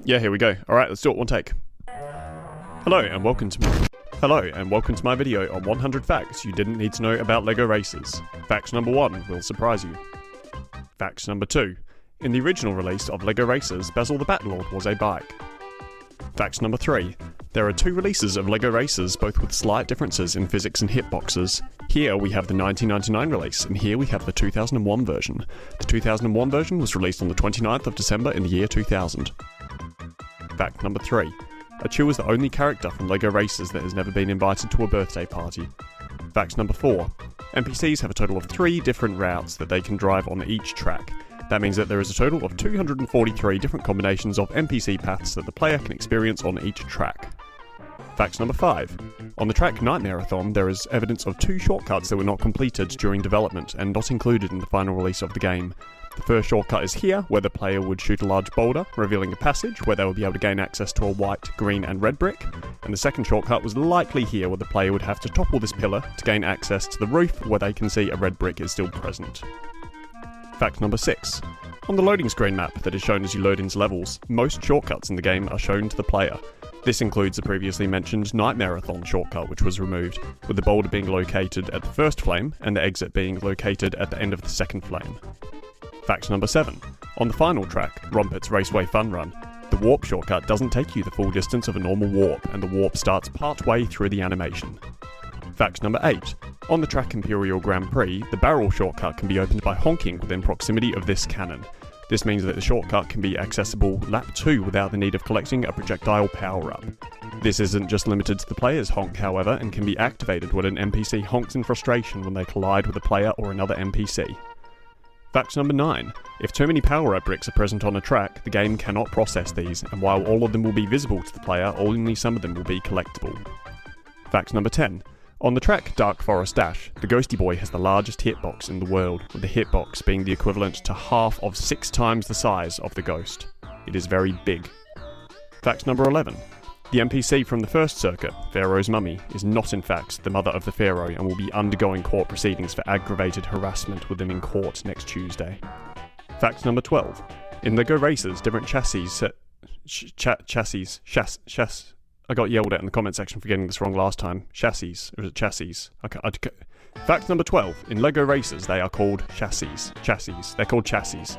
Yeah, here we go. Alright, let's do it one take. Hello and welcome to my video on 100 facts you didn't need to know about LEGO Racers. Fact number 1 will surprise you. Fact number 2. In the original release of LEGO Racers, Basil the Batlord was a bike. Fact number 3. There are 2 releases of LEGO Racers, both with slight differences in physics and hitboxes. Here we have the 1999 release, and here we have the 2001 version. The 2001 version was released on the 29th of December in the year 2000. Fact number 3. Achu is the only character from LEGO Racers that has never been invited to a birthday party. Fact number 4. NPCs have a total of 3 different routes that they can drive on each track. That means that there is a total of 243 different combinations of NPC paths that the player can experience on each track. Fact number 5. On the track Night Marathon, there is evidence of 2 shortcuts that were not completed during development and not included in the final release of the game. The first shortcut is here, where the player would shoot a large boulder, revealing a passage where they would be able to gain access to a white, green and red brick. And the second shortcut was likely here, where the player would have to topple this pillar to gain access to the roof, where they can see a red brick is still present. Fact number 6. On the loading screen map that is shown as you load into levels, most shortcuts in the game are shown to the player. This includes the previously mentioned Night Marathon shortcut, which was removed, with the boulder being located at the first flame and the exit being located at the end of the second flame. Fact number 7. On the final track, Rompet's Raceway Fun Run, the warp shortcut doesn't take you the full distance of a normal warp, and the warp starts part-way through the animation. Fact number 8. On the track Imperial Grand Prix, the barrel shortcut can be opened by honking within proximity of this cannon. This means that the shortcut can be accessible lap 2 without the need of collecting a projectile power-up. This isn't just limited to the player's honk, however, and can be activated when an NPC honks in frustration when they collide with a player or another NPC. Fact number 9. If too many power-up bricks are present on a track, the game cannot process these, and while all of them will be visible to the player, only some of them will be collectible. Fact number 10. On the track Dark Forest Dash, the Ghosty Boy has the largest hitbox in the world, with the hitbox being the equivalent to half of 6 times the size of the Ghost. It is very big. Fact number 11. The NPC from the first circuit, Pharaoh's Mummy, is not in fact the mother of the Pharaoh and will be undergoing court proceedings for aggravated harassment with him in court next Tuesday. Fact number 12. In LEGO Racers, different chassis I got yelled at in the comment section for getting this wrong last time. Chassis. Or is it chassis? Fact number 12. In LEGO Racers, they are called chassis. They're called chassis.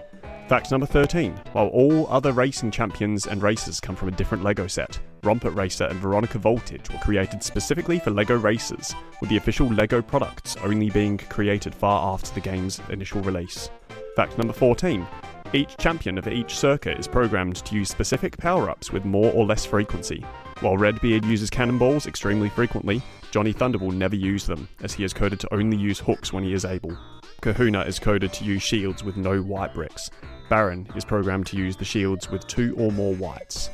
Fact number 13. While all other racing champions and racers come from a different LEGO set, Rompet Racer and Veronica Voltage were created specifically for LEGO Racers, with the official LEGO products only being created far after the game's initial release. Fact number 14. Each champion of each circuit is programmed to use specific power-ups with more or less frequency. While Redbeard uses cannonballs extremely frequently, Johnny Thunder will never use them, as he is coded to only use hooks when he is able. Kahuna is coded to use shields with no white bricks. Baron is programmed to use the shields with 2 or more whites.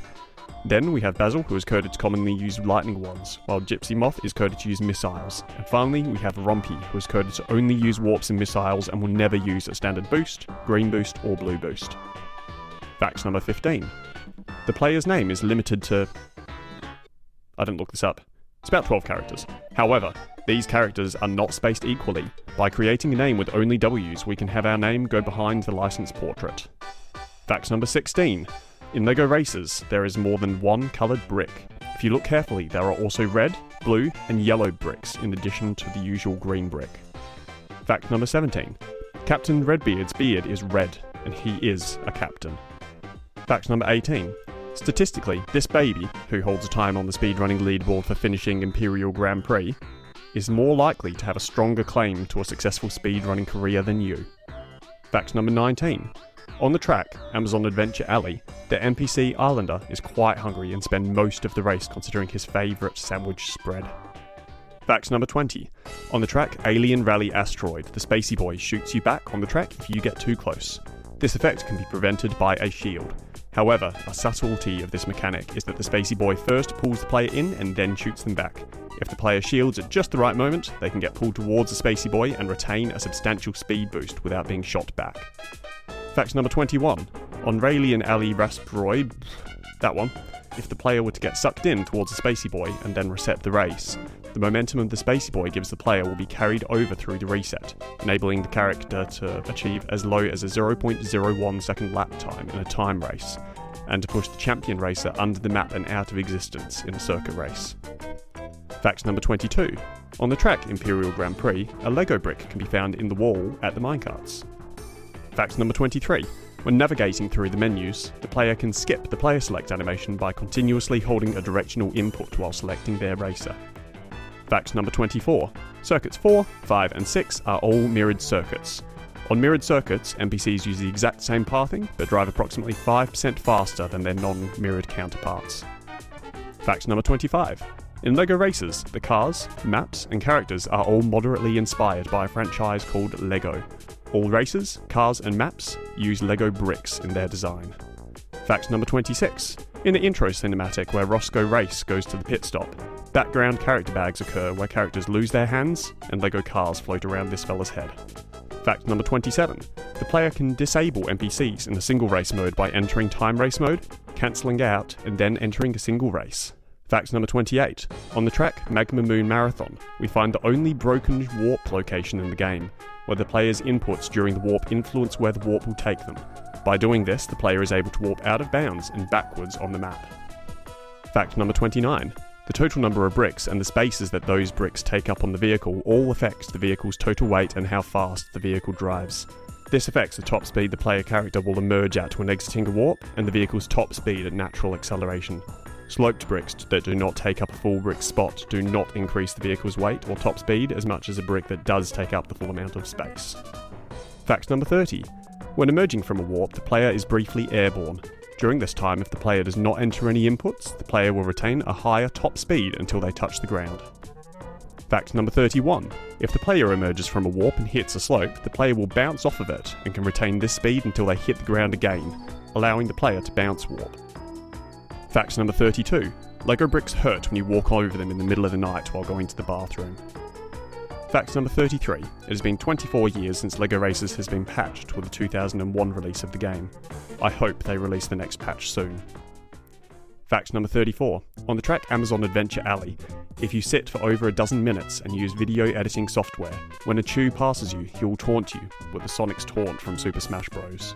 Then we have Basil, who is coded to commonly use lightning wands, while Gypsy Moth is coded to use missiles. And finally, we have Rompy, who is coded to only use warps and missiles and will never use a standard boost, green boost, or blue boost. Fact number 15. The player's name is limited to... I didn't look this up. It's about 12 characters. However, these characters are not spaced equally. By creating a name with only W's, we can have our name go behind the license portrait. Fact number 16. In LEGO Racers, there is more than one coloured brick. If you look carefully, there are also red, blue, and yellow bricks in addition to the usual green brick. Fact number 17. Captain Redbeard's beard is red, and he is a captain. Fact number 18. Statistically, this baby, who holds a time on the speedrunning leaderboard for finishing Imperial Grand Prix, is more likely to have a stronger claim to a successful speedrunning career than you. Fact number 19. On the track, Amazon Adventure Alley, the NPC Islander is quite hungry and spends most of the race considering his favourite sandwich spread. Fact number 20. On the track Alien Rally Asteroid, the Spacey Boy shoots you back on the track if you get too close. This effect can be prevented by a shield. However, a subtlety of this mechanic is that the Spacey Boy first pulls the player in and then shoots them back. If the player shields at just the right moment, they can get pulled towards the Spacey Boy and retain a substantial speed boost without being shot back. Fact number 21. On Raelian Alley Rasperoid, that one, if the player were to get sucked in towards the Spacey Boy and then reset the race, the momentum of the Spacey Boy gives the player will be carried over through the reset, enabling the character to achieve as low as a 0.01 second lap time in a time race. and to push the champion racer under the map and out of existence in a circuit race. Fact number 22. On the track Imperial Grand Prix, a Lego brick can be found in the wall at the minecarts. Fact number 23. When navigating through the menus, the player can skip the player select animation by continuously holding a directional input while selecting their racer. Fact number 24. Circuits 4, 5 and 6 are all mirrored circuits. On mirrored circuits, NPCs use the exact same pathing, but drive approximately 5% faster than their non-mirrored counterparts. Fact number 25. In LEGO Races, the cars, maps, and characters are all moderately inspired by a franchise called LEGO. All races, cars, and maps use LEGO bricks in their design. Fact number 26. In the intro cinematic where Roscoe Race goes to the pit stop, background character bags occur where characters lose their hands, and LEGO cars float around this fella's head. Fact number 27. The player can disable NPCs in the single race mode by entering time race mode, cancelling out, and then entering a single race. Fact number 28. On the track Magma Moon Marathon, we find the only broken warp location in the game, where the player's inputs during the warp influence where the warp will take them. By doing this, the player is able to warp out of bounds and backwards on the map. Fact number 29. The total number of bricks and the spaces that those bricks take up on the vehicle all affects the vehicle's total weight and how fast the vehicle drives. This affects the top speed the player character will emerge at when exiting a warp, and the vehicle's top speed at natural acceleration. Sloped bricks that do not take up a full brick spot do not increase the vehicle's weight or top speed as much as a brick that does take up the full amount of space. Fact number 30. When emerging from a warp, the player is briefly airborne. During this time, if the player does not enter any inputs, the player will retain a higher top speed until they touch the ground. Fact number 31. If the player emerges from a warp and hits a slope, the player will bounce off of it and can retain this speed until they hit the ground again, allowing the player to bounce warp. Fact number 32. LEGO bricks hurt when you walk over them in the middle of the night while going to the bathroom. Fact number 33. It has been 24 years since LEGO Races has been patched with the 2001 release of the game. I hope they release the next patch soon. Fact number 34. On the track Amazon Adventure Alley, if you sit for over a dozen minutes and use video editing software, when a chew passes you, he will taunt you with the Sonic's taunt from Super Smash Bros.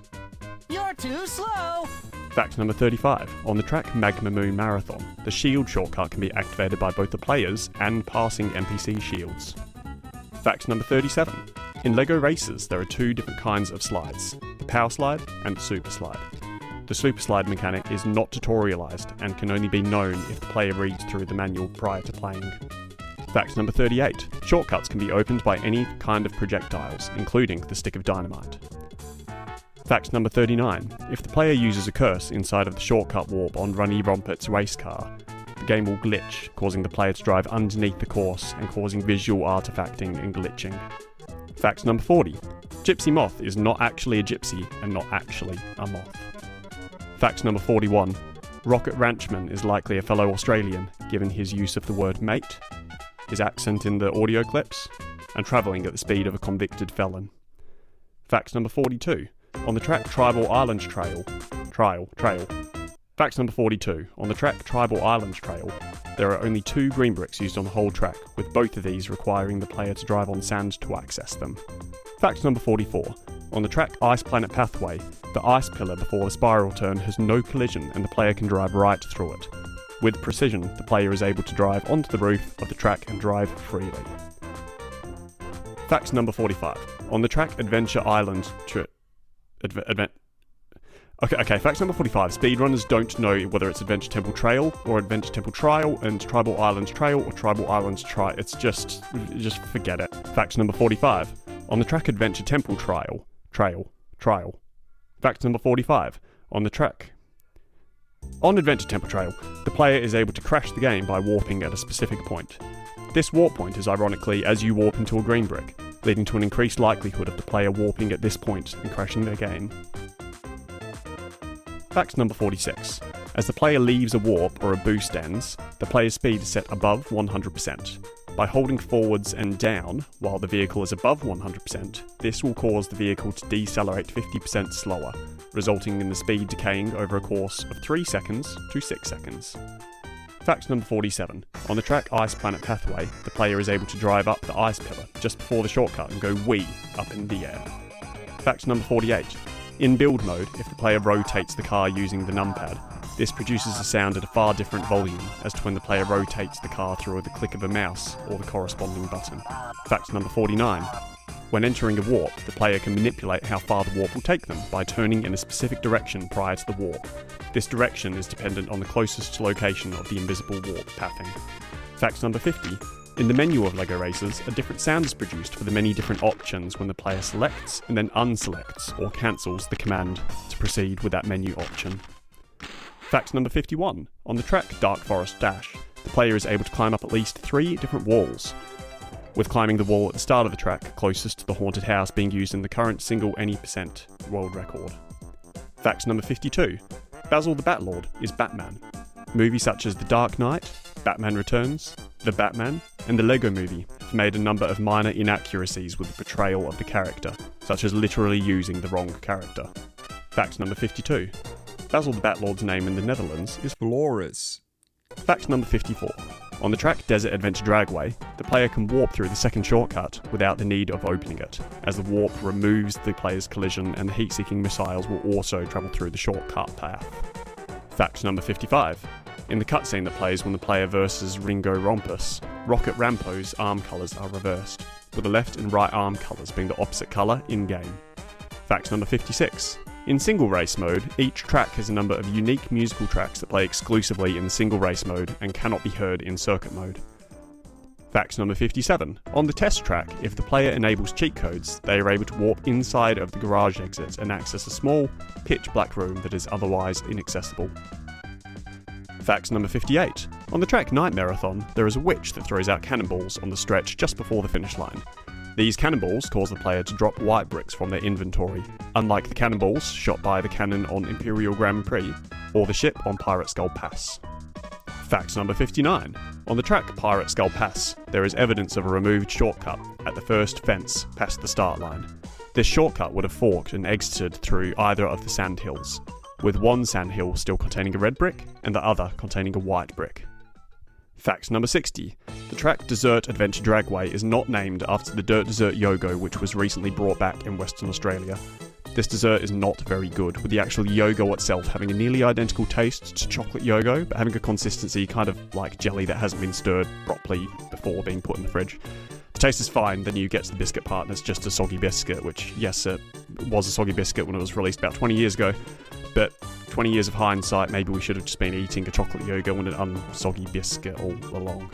You're too slow! Fact number 35. On the track Magma Moon Marathon, the shield shortcut can be activated by both the players and passing NPC shields. Fact number 37. In LEGO Races, there are two different kinds of slides, the Power Slide and the Super Slide. The Super Slide mechanic is not tutorialized and can only be known if the player reads through the manual prior to playing. Fact number 38. Shortcuts can be opened by any kind of projectiles, including the stick of dynamite. Fact number 39. If the player uses a curse inside of the shortcut warp on Runny Rompet's race car, the game will glitch, causing the player to drive underneath the course and causing visual artifacting and glitching. Fact number 40. Gypsy Moth is not actually a gypsy and not actually a moth. Fact number 41. Rocket Ranchman is likely a fellow Australian, given his use of the word mate, his accent in the audio clips, and travelling at the speed of a convicted felon. Fact number 42. On the track Tribal Islands Trail. Fact number 42. On the track Tribal Islands Trail, there are only 2 green bricks used on the whole track, with both of these requiring the player to drive on sand to access them. Fact number 44. On the track Ice Planet Pathway, the ice pillar before the spiral turn has no collision and the player can drive right through it. With precision, the player is able to drive onto the roof of the track and drive freely. Fact number 45. On the track Adventure Island Okay, fact number 45. Speedrunners don't know whether it's Adventure Temple Trail or Adventure Temple Trial and Tribal Islands Trail or Tribal Islands Tri. It's just forget it. Fact number 45. On the track Adventure Temple Trail. Fact number 45. On Adventure Temple Trail, the player is able to crash the game by warping at a specific point. This warp point is ironically as you warp into a green brick, leading to an increased likelihood of the player warping at this point and crashing their game. Fact number 46. As the player leaves a warp or a boost ends, the player's speed is set above 100%. By holding forwards and down while the vehicle is above 100%, this will cause the vehicle to decelerate 50% slower, resulting in the speed decaying over a course of 3 seconds to 6 seconds. Fact number 47. On the track Ice Planet Pathway, the player is able to drive up the ice pillar just before the shortcut and go wee up in the air. Fact number 48. In build mode, if the player rotates the car using the numpad, this produces a sound at a far different volume as to when the player rotates the car through the click of a mouse or the corresponding button. Fact number 49. When entering a warp, the player can manipulate how far the warp will take them by turning in a specific direction prior to the warp. This direction is dependent on the closest location of the invisible warp pathing. Fact number 50. In the menu of LEGO Racers, a different sound is produced for the many different options when the player selects and then unselects or cancels the command to proceed with that menu option. Fact number 51. On the track Dark Forest Dash, the player is able to climb up at least 3 different walls, with climbing the wall at the start of the track closest to the haunted house being used in the current single any percent world record. Fact number 52. Basil the Batlord is Batman. Movies such as The Dark Knight, Batman Returns, The Batman, and the Lego Movie have made a number of minor inaccuracies with the portrayal of the character, such as literally using the wrong character. Fact number 52. Basil the Batlord's name in the Netherlands is Floris. Fact number 54. On the track Desert Adventure Dragway, the player can warp through the second shortcut without the need of opening it, as the warp removes the player's collision and the heat-seeking missiles will also travel through the shortcut path. Fact number 55. In the cutscene that plays when the player versus Ringo Rompus, Rocket Rampo's arm colours are reversed, with the left and right arm colours being the opposite colour in-game. Fact number 56. In single race mode, each track has a number of unique musical tracks that play exclusively in single race mode and cannot be heard in circuit mode. Fact number 57. On the test track, if the player enables cheat codes, they are able to warp inside of the garage exit and access a small, pitch black room that is otherwise inaccessible. Fact number 58. On the track Night Marathon, there is a witch that throws out cannonballs on the stretch just before the finish line. These cannonballs cause the player to drop white bricks from their inventory, unlike the cannonballs shot by the cannon on Imperial Grand Prix or the ship on Pirate Skull Pass. Fact number 59. On the track Pirate Skull Pass, there is evidence of a removed shortcut at the first fence past the start line. This shortcut would have forked and exited through either of the sandhills, with one sandhill still containing a red brick and the other containing a white brick. Fact number 60. The track Desert Adventure Dragway is not named after the Dirt Dessert Yogo which was recently brought back in Western Australia. This dessert is not very good, with the actual Yogo itself having a nearly identical taste to chocolate Yogo, but having a consistency kind of like jelly that hasn't been stirred properly before being put in the fridge. The taste is fine, then you get to the biscuit part and it's just a soggy biscuit, which yes, it was a soggy biscuit when it was released about 20 years ago, but 20 years of hindsight, maybe we should have just been eating a chocolate Yogo and an unsoggy biscuit all along.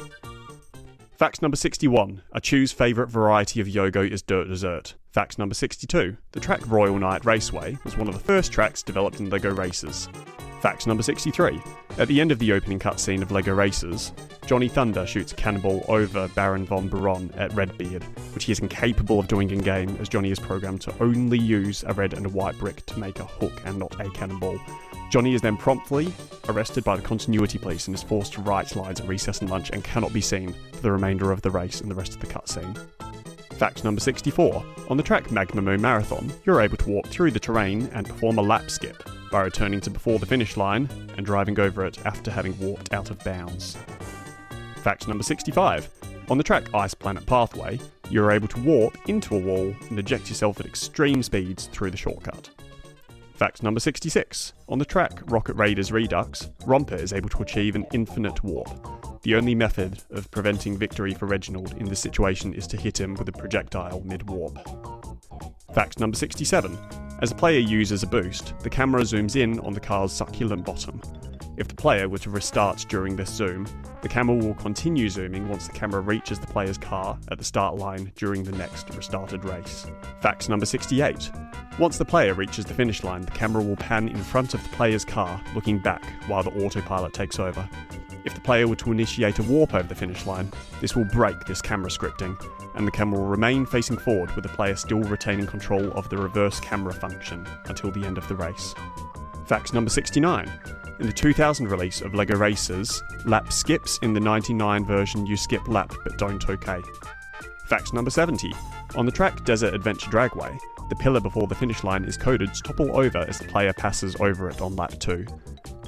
Fact number 61. A Chew's favourite variety of Yogo is Dirt Dessert. Fact number 62. The track Royal Night Raceway was one of the first tracks developed in LEGO Racers. Fact number 63. At the end of the opening cutscene of LEGO Racers, Johnny Thunder shoots a cannonball over Baron von Baron at Redbeard, which he is incapable of doing in-game as Johnny is programmed to only use a red and a white brick to make a hook and not a cannonball. Johnny is then promptly arrested by the continuity police and is forced to write lines at recess and lunch and cannot be seen for the remainder of the race and the rest of the cutscene. Fact number 64. On the track Magma Moon Marathon, you're able to walk through the terrain and perform a lap skip by returning to before the finish line and driving over it after having walked out of bounds. Fact number 65. On the track Ice Planet Pathway, you're able to warp into a wall and eject yourself at extreme speeds through the shortcut. Fact number 66. On the track Rocket Raiders Redux, Romper is able to achieve an infinite warp. The only method of preventing victory for Reginald in this situation is to hit him with a projectile mid-warp. Fact number 67. As the player uses a boost, the camera zooms in on the car's succulent bottom. If the player were to restart during this zoom, the camera will continue zooming once the camera reaches the player's car at the start line during the next restarted race. Fact number 68. Once the player reaches the finish line, the camera will pan in front of the player's car, looking back while the autopilot takes over. If the player were to initiate a warp over the finish line, this will break this camera scripting, and the camera will remain facing forward with the player still retaining control of the reverse camera function until the end of the race. Fact number 69. In the 2000 release of LEGO Racers, lap skips in the 99 version you skip lap but don't OK. Fact number 70. On the track Desert Adventure Dragway, the pillar before the finish line is coded to topple over as the player passes over it on lap 2.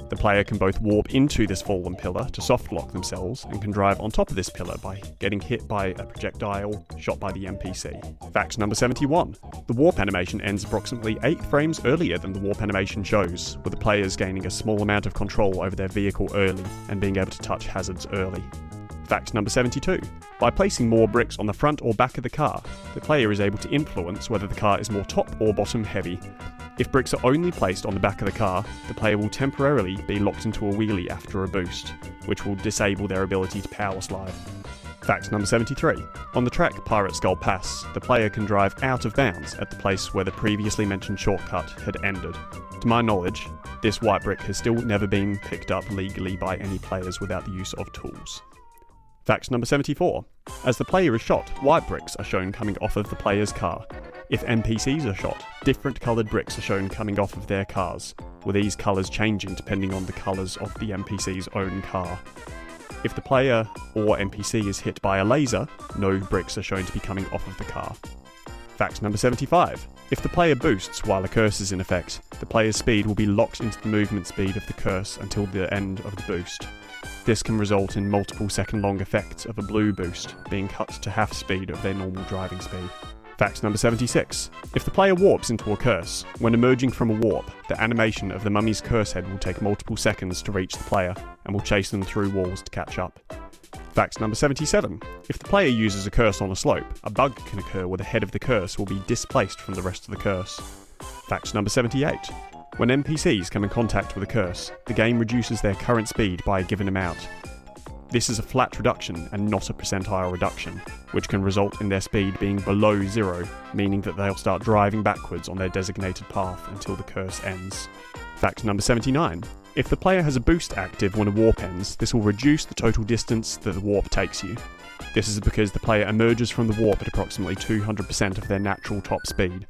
The player can both warp into this fallen pillar to soft lock themselves and can drive on top of this pillar by getting hit by a projectile shot by the NPC. Fact number 71. The warp animation ends approximately 8 frames earlier than the warp animation shows, with the players gaining a small amount of control over their vehicle early and being able to touch hazards early. Fact number 72. By placing more bricks on the front or back of the car, the player is able to influence whether the car is more top or bottom heavy. If bricks are only placed on the back of the car, the player will temporarily be locked into a wheelie after a boost, which will disable their ability to power slide. Fact number 73. On the track Pirate Skull Pass, the player can drive out of bounds at the place where the previously mentioned shortcut had ended. To my knowledge, this white brick has still never been picked up legally by any players without the use of tools. Fact number 74. As the player is shot, white bricks are shown coming off of the player's car. If NPCs are shot, different coloured bricks are shown coming off of their cars, with these colours changing depending on the colours of the NPC's own car. If the player or NPC is hit by a laser, no bricks are shown to be coming off of the car. Fact number 75. If the player boosts while a curse is in effect, the player's speed will be locked into the movement speed of the curse until the end of the boost. This can result in multiple second-long effects of a blue boost being cut to half speed of their normal driving speed. Fact number 76. If the player warps into a curse, when emerging from a warp, the animation of the mummy's curse head will take multiple seconds to reach the player and will chase them through walls to catch up. Fact number 77. If the player uses a curse on a slope, a bug can occur where the head of the curse will be displaced from the rest of the curse. Fact number 78. When NPCs come in contact with a curse, the game reduces their current speed by a given amount. This is a flat reduction and not a percentile reduction, which can result in their speed being below 0, meaning that they'll start driving backwards on their designated path until the curse ends. Fact number 79. If the player has a boost active when a warp ends, this will reduce the total distance that the warp takes you. This is because the player emerges from the warp at approximately 200% of their natural top speed,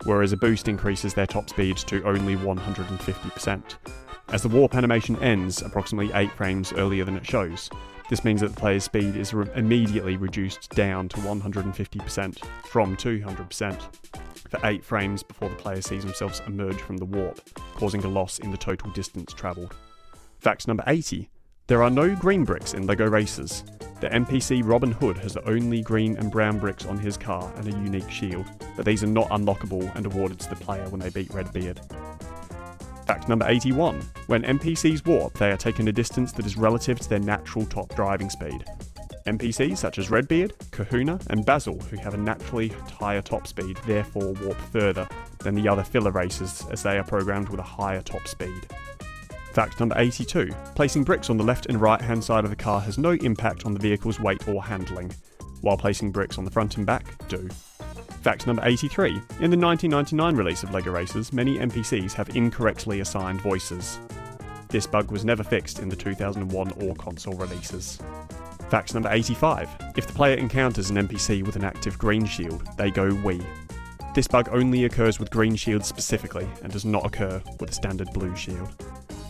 whereas a boost increases their top speed to only 150%. As the warp animation ends approximately 8 frames earlier than it shows, this means that the player's speed is immediately reduced down to 150% from 200% for 8 frames before the player sees themselves emerge from the warp, causing a loss in the total distance travelled. Fact number 80. There are no green bricks in LEGO Racers. The NPC Robin Hood has the only green and brown bricks on his car and a unique shield, but these are not unlockable and awarded to the player when they beat Redbeard. Fact number 81. When NPCs warp, they are taken a distance that is relative to their natural top driving speed. NPCs such as Redbeard, Kahuna, and Basil, who have a naturally higher top speed, therefore warp further than the other filler racers as they are programmed with a higher top speed. Fact number 82. Placing bricks on the left and right hand side of the car has no impact on the vehicle's weight or handling, while placing bricks on the front and back do. Fact number 83. In the 1999 release of LEGO Racers, many NPCs have incorrectly assigned voices. This bug was never fixed in the 2001 or console releases. Fact number 85. If the player encounters an NPC with an active green shield, they go Wee. This bug only occurs with green shields specifically, and does not occur with a standard blue shield.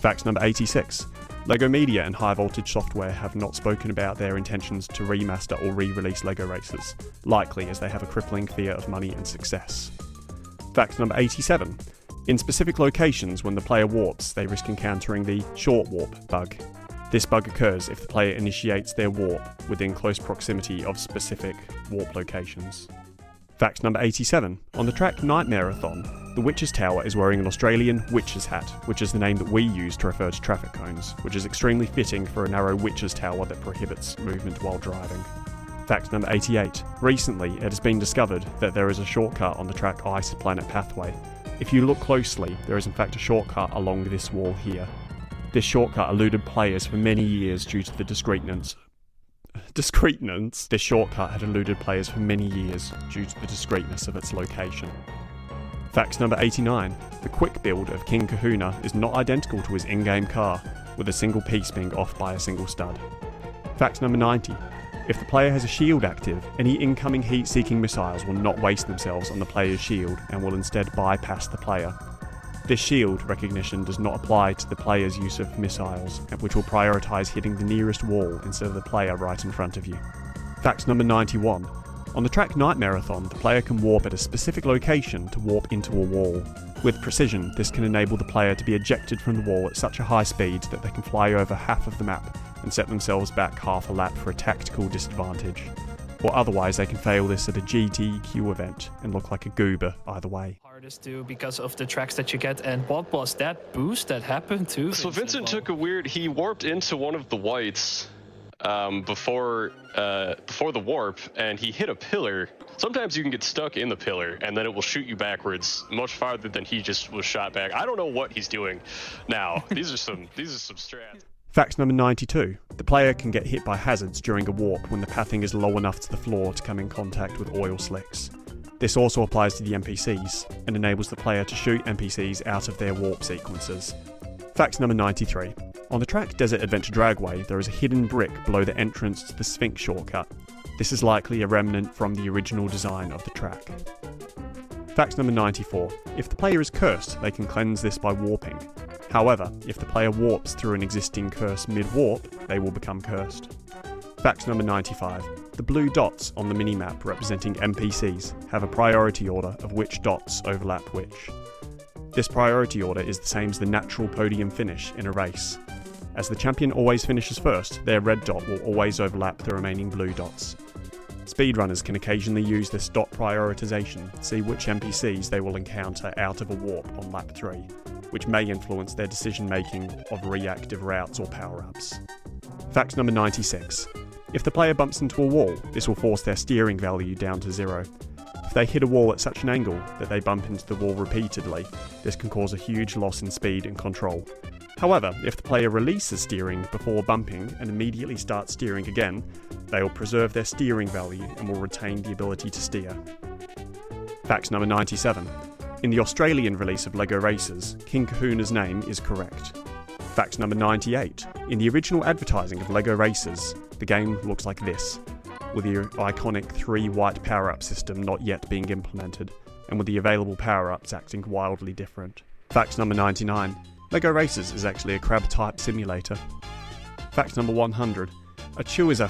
Fact number 86. LEGO Media and High Voltage Software have not spoken about their intentions to remaster or re-release LEGO Racers, likely as they have a crippling fear of money and success. Fact number 87. In specific locations when the player warps, they risk encountering the short warp bug. This bug occurs if the player initiates their warp within close proximity of specific warp locations. Fact number 87. On the track Nightmare-a-thon, the Witch's Tower is wearing an Australian witch's hat, which is the name that we use to refer to traffic cones, which is extremely fitting for a narrow witch's tower that prohibits movement while driving. Fact number 88. Recently, it has been discovered that there is a shortcut on the track Ice Planet Pathway. If you look closely, there is in fact a shortcut along this wall here. This shortcut eluded players for many years due to the discreteness. This shortcut had eluded players for many years due to the discreteness of its location. Fact number 89. The quick build of King Kahuna is not identical to his in-game car, with a single piece being off by a single stud. Fact number 90. If the player has a shield active, any incoming heat-seeking missiles will not waste themselves on the player's shield and will instead bypass the player. This shield recognition does not apply to the player's use of missiles, which will prioritise hitting the nearest wall instead of the player right in front of you. Fact number 91. On the track Night Marathon, the player can warp at a specific location to warp into a wall. With precision, this can enable the player to be ejected from the wall at such a high speed that they can fly over half of the map and set themselves back half a lap for a tactical disadvantage. Or otherwise they can fail this at a GTQ event and look like a goober either way. Hardest to because of the tracks that you get, and what was that boost that happened to? So Vincent took a weird, he warped into one of the whites before the warp, and he hit a pillar. Sometimes you can get stuck in the pillar and then it will shoot you backwards much farther than he just was shot back. I don't know what he's doing now. These are some strats. Fact number 92. The player can get hit by hazards during a warp when the pathing is low enough to the floor to come in contact with oil slicks. This also applies to the NPCs and enables the player to shoot NPCs out of their warp sequences. Fact number 93. On the track Desert Adventure Dragway, there is a hidden brick below the entrance to the Sphinx shortcut. This is likely a remnant from the original design of the track. Fact number 94. If the player is cursed, they can cleanse this by warping. However, if the player warps through an existing curse mid-warp, they will become cursed. Fact number 95. The blue dots on the minimap representing NPCs have a priority order of which dots overlap which. This priority order is the same as the natural podium finish in a race. As the champion always finishes first, their red dot will always overlap the remaining blue dots. Speedrunners can occasionally use this dot prioritization to see which NPCs they will encounter out of a warp on lap 3, which may influence their decision making of reactive routes or power-ups. Fact number 96. If the player bumps into a wall, this will force their steering value down to 0. If they hit a wall at such an angle that they bump into the wall repeatedly, this can cause a huge loss in speed and control. However, if the player releases steering before bumping and immediately starts steering again, they will preserve their steering value and will retain the ability to steer. Fact number 97. In the Australian release of LEGO Racers, King Kahuna's name is correct. Fact number 98. In the original advertising of LEGO Racers, the game looks like this, with the iconic 3 white power-up system not yet being implemented, and with the available power-ups acting wildly different. Fact number 99. LEGO Racers is actually a crab-type simulator. Fact number 100. A chew is a